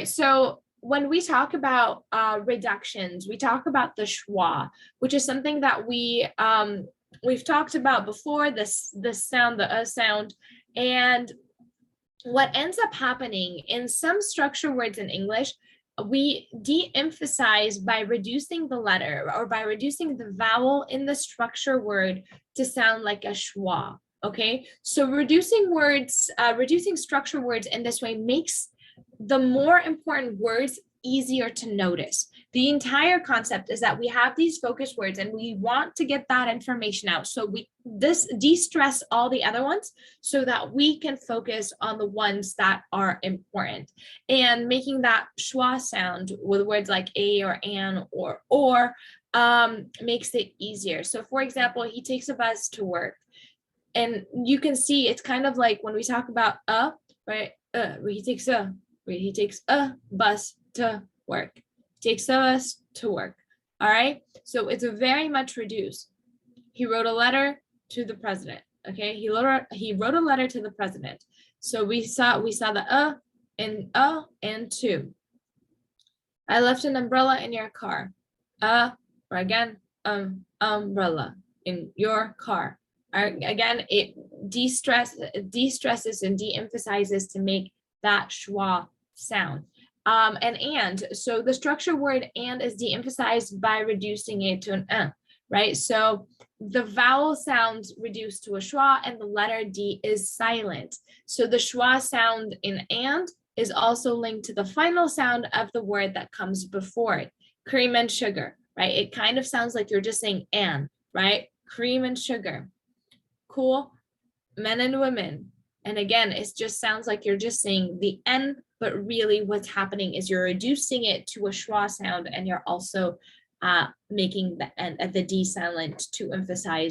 right, so when we talk about reductions, we talk about the schwa, which is something that we've talked about before, this sound, the sound. And what ends up happening in some structure words in English, we de-emphasize by reducing the letter or by reducing the vowel in the structure word to sound like a schwa. Okay, so reducing structure words in this way makes the more important words easier to notice. The entire concept is that we have these focus words and we want to get that information out. So we de-stress all the other ones so that we can focus on the ones that are important. And making that schwa sound with words like a or an or makes it easier. So for example, he takes a bus to work. And you can see it's kind of like when we talk about right? He takes a bus to work. Takes a bus to work. All right. So it's very much reduced. He wrote a letter to the president. Okay. He wrote a letter to the president. So we saw the and to. I left an umbrella in your car. Or again, umbrella in your car. Again, it de-stresses and de-emphasizes to make that schwa sound. And so the structure word and is de-emphasized by reducing it to an right? So the vowel sounds reduced to a schwa and the letter D is silent. So the schwa sound in and is also linked to the final sound of the word that comes before it. Cream and sugar, right? It kind of sounds like you're just saying and, right? Cream and sugar. Cool. Men and women. And again, it just sounds like you're just saying the N, but really what's happening is you're reducing it to a schwa sound and you're also making the D silent to emphasize